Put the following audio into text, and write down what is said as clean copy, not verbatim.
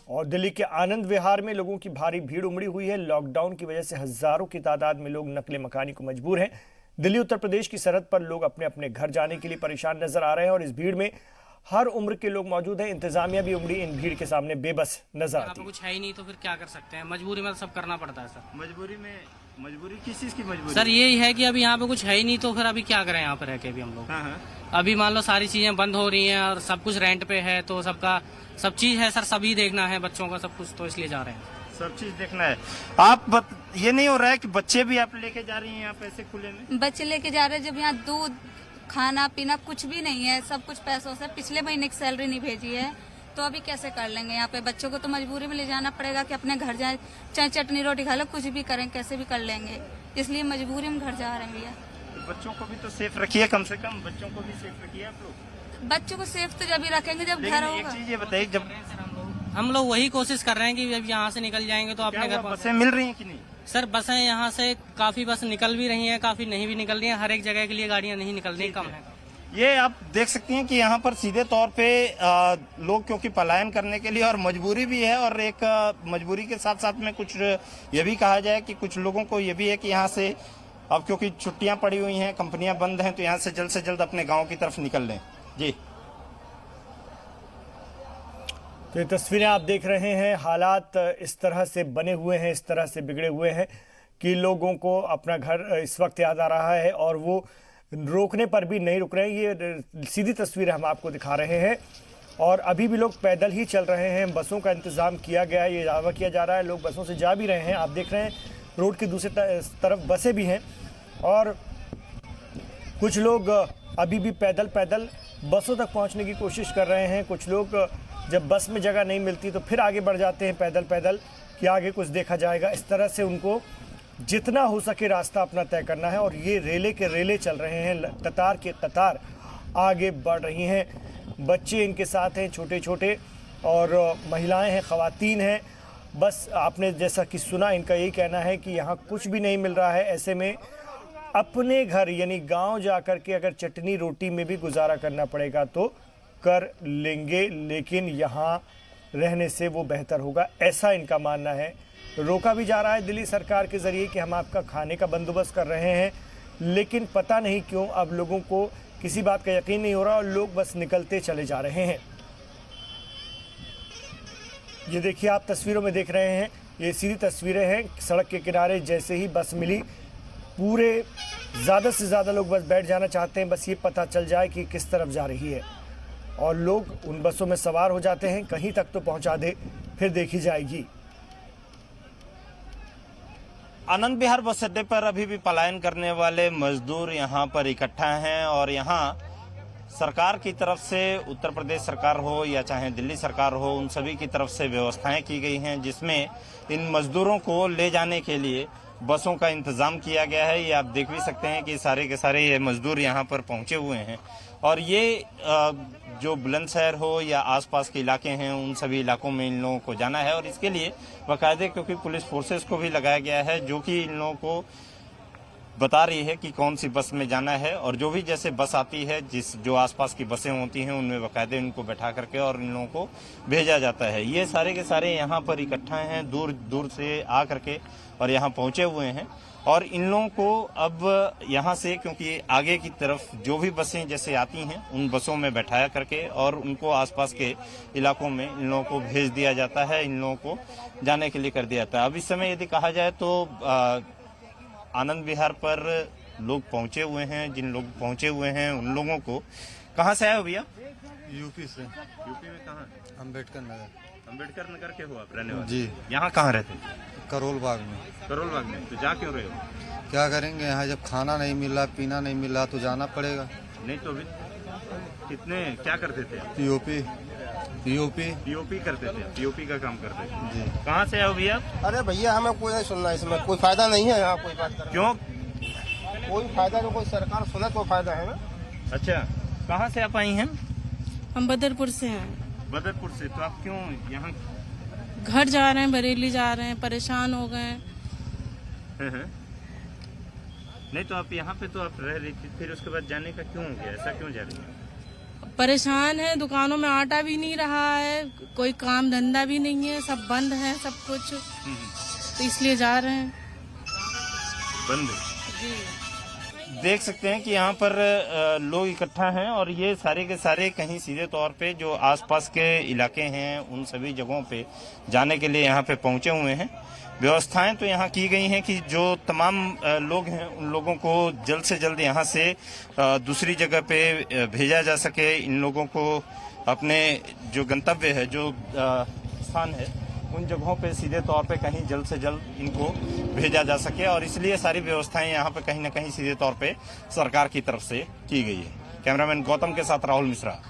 और दिल्ली के आनंद विहार में लोगों की भारी भीड़ उमड़ी हुई है। लॉकडाउन की वजह से हजारों की तादाद में लोग नकले मकानी को मजबूर हैं। दिल्ली उत्तर प्रदेश की सरहद पर लोग अपने अपने घर जाने के लिए परेशान नजर आ रहे हैं और इस भीड़ में हर उम्र के लोग मौजूद हैं। इंतजामिया भी उमड़ी इन भीड़ के सामने बेबस नजर आती है। कुछ है ही नहीं तो फिर क्या कर सकते हैं, मजबूरी में सब करना पड़ता है सर। मजबूरी किस चीज की मजबूरी? सर यही है कि अभी यहाँ पे कुछ है ही नहीं तो फिर अभी क्या करें यहाँ पे रह के भी हम लोग। अभी मान लो सारी चीजें बंद हो रही हैं और सब कुछ रेंट पे है तो सबका सब चीज है सर, सभी देखना है बच्चों का सब कुछ, तो इसलिए जा रहे हैं। सब चीज देखना है। ये नहीं हो रहा है कि बच्चे भी आप लेके जा रही हैं यहाँ पैसे खुले में? बच्चे लेके जा रहे हैं, जब यहाँ दूध खाना पीना कुछ भी नहीं है, सब कुछ पैसों से। पिछले महीने की सैलरी नहीं भेजी है तो अभी कैसे कर लेंगे? यहाँ पे बच्चों को तो मजबूरी में ले जाना पड़ेगा कि अपने घर जाए, चाहे चटनी रोटी खा लो, कुछ भी करें, कैसे भी कर लेंगे, इसलिए मजबूरी में घर जा रहे हैं भैया। तो बच्चों को भी तो सेफ रखिए, कम से कम बच्चों को भी सेफ रखिए आप लोग। बच्चों को सेफ तो जब भी रखेंगे जब घर होगा। एक चीज ये बताइए, जब हम लोग वही कोशिश कर रहे हैं कि जब यहाँ से निकल जाएंगे तो अपने घर बसें मिल रही हैं कि नहीं? सर बसें यहाँ से काफी बस निकल भी रही हैं, काफी नहीं भी निकल रही हैं, हर एक जगह के लिए गाड़ियाँ नहीं निकल रही, कम है। ये आप देख सकती हैं कि यहाँ पर सीधे तौर पे लोग क्योंकि पलायन करने के लिए और मजबूरी भी है, और एक मजबूरी के साथ साथ में कुछ ये भी कहा जाए कि कुछ लोगों को ये भी है कि यहाँ से अब क्योंकि छुट्टियां पड़ी हुई हैं, कंपनियां बंद हैं, तो यहाँ से जल्द अपने गांव की तरफ निकल लें। जी, तो ये तस्वीरें आप देख रहे हैं, हालात इस तरह से बने हुए हैं, इस तरह से बिगड़े हुए हैं कि लोगों को अपना घर इस वक्त याद आ रहा है और वो रोकने पर भी नहीं रुक रहे हैं। ये सीधी तस्वीर हम आपको दिखा रहे हैं और अभी भी लोग पैदल ही चल रहे हैं। बसों का इंतज़ाम किया गया है, ये दावा किया जा रहा है, लोग बसों से जा भी रहे हैं। आप देख रहे हैं रोड की दूसरी तरफ बसें भी हैं और कुछ लोग अभी भी पैदल बसों तक पहुंचने की कोशिश कर रहे हैं। कुछ लोग जब बस में जगह नहीं मिलती तो फिर आगे बढ़ जाते हैं पैदल कि आगे कुछ देखा जाएगा। इस तरह से उनको जितना हो सके रास्ता अपना तय करना है और ये रेले के रेले चल रहे हैं, कतार के कतार आगे बढ़ रही हैं। बच्चे इनके साथ हैं, छोटे छोटे, और महिलाएं हैं, ख़वातीन हैं। बस आपने जैसा कि सुना, इनका यही कहना है कि यहाँ कुछ भी नहीं मिल रहा है। ऐसे में अपने घर यानी गांव जा कर के अगर चटनी रोटी में भी गुजारा करना पड़ेगा तो कर लेंगे, लेकिन यहाँ रहने से वो बेहतर होगा, ऐसा इनका मानना है। रोका भी जा रहा है दिल्ली सरकार के ज़रिए कि हम आपका खाने का बंदोबस्त कर रहे हैं, लेकिन पता नहीं क्यों अब लोगों को किसी बात का यकीन नहीं हो रहा और लोग बस निकलते चले जा रहे हैं। ये देखिए, आप तस्वीरों में देख रहे हैं, ये सीधी तस्वीरें हैं सड़क के किनारे। जैसे ही बस मिली, पूरे ज़्यादा से ज़्यादा लोग बस बैठ जाना चाहते हैं, बस ये पता चल जाए कि किस तरफ जा रही है, और लोग उन बसों में सवार हो जाते हैं। कहीं तक तो पहुंचा दे, फिर देखी जाएगी। आनंद विहार बस अड्डे पर अभी भी पलायन करने वाले मजदूर यहाँ पर इकट्ठा हैं और यहाँ सरकार की तरफ से, उत्तर प्रदेश सरकार हो या चाहे दिल्ली सरकार हो, उन सभी की तरफ से व्यवस्थाएं की गई हैं जिसमें इन मजदूरों को ले जाने के लिए बसों का इंतजाम किया गया है। ये आप देख भी सकते हैं कि सारे के सारे ये मजदूर यहाँ पर पहुंचे हुए हैं और ये जो बुलंदशहर हो या आसपास के इलाके हैं, उन सभी इलाकों में इन लोगों को जाना है और इसके लिए बाकायदे क्योंकि पुलिस फोर्सेस को भी लगाया गया है जो कि इन लोगों को बता रही है कि कौन सी बस में जाना है, और जो भी जैसे बस आती है, जो आसपास की बसें होती हैं, उनमें बाकायदे इनको बैठा करके और इन लोगों को भेजा जाता है। ये सारे के सारे यहाँ पर इकट्ठा हैं, दूर दूर से आ करके और यहाँ पहुँचे हुए हैं और इन लोगों को अब यहाँ से, क्योंकि आगे की तरफ जो भी बसें जैसे आती हैं उन बसों में बैठाया करके और उनको आसपास के इलाकों में इन लोगों को भेज दिया जाता है, इन लोगों को जाने के लिए कर दिया जाता है। अब इस समय यदि कहा जाए तो आनंद विहार पर लोग पहुंचे हुए हैं, जिन लोग पहुंचे हुए हैं उन लोगों को, कहाँ से आए हो भैया? यूपी से। यूपी में कहाँ? अम्बेडकर नगर। अम्बेडकर नगर के हो आप रहने वाले? जी। यहाँ कहाँ रहते हैं? करोल बाग में। करोल बाग में। तो जा क्यों रहे हो? क्या करेंगे, यहाँ जब खाना नहीं मिला, पीना नहीं मिला तो जाना पड़ेगा। नहीं तो भी कितने क्या करते थे? पीओपी करते थे, पीओपी का काम करते थे। जी। कहाँ से आओ भैया? अरे भैया, हमें कोई नहीं सुनना, इसमें कोई फायदा नहीं है। यहाँ कोई बात करना, क्यों? कोई फायदा नहीं, कोई सरकार सुने तो फायदा है ना। अच्छा, कहाँ से आप आई हैं? हम बदरपुर से हैं। बदरपुर से। तो आप क्यों यहाँ? घर जा रहे हैं, बरेली जा रहे हैं, परेशान हो गए। नहीं तो आप यहाँ पे तो आप रह रही थी, फिर उसके बाद जाने का क्यों हो गया? ऐसा क्यों जा रही है? परेशान है, दुकानों में आटा भी नहीं रहा है, कोई काम धंधा भी नहीं है, सब बंद है सब कुछ, तो इसलिए जा रहे हैं। बंद देख सकते हैं कि यहाँ पर लोग इकट्ठा हैं और ये सारे के सारे कहीं सीधे तौर पे जो आसपास के इलाके हैं उन सभी जगहों पे जाने के लिए यहाँ पे पहुंचे हुए हैं। व्यवस्थाएं तो यहाँ की गई हैं कि जो तमाम लोग हैं उन लोगों को जल्द से जल्द यहाँ से दूसरी जगह पे भेजा जा सके। इन लोगों को अपने जो गंतव्य है, जो स्थान है, उन जगहों पे सीधे तौर पे कहीं जल्द से जल्द इनको भेजा जा सके और इसलिए सारी व्यवस्थाएं यहाँ पे कहीं ना कहीं सीधे तौर पे सरकार की तरफ से की गई है। कैमरामैन गौतम के साथ राहुल मिश्रा।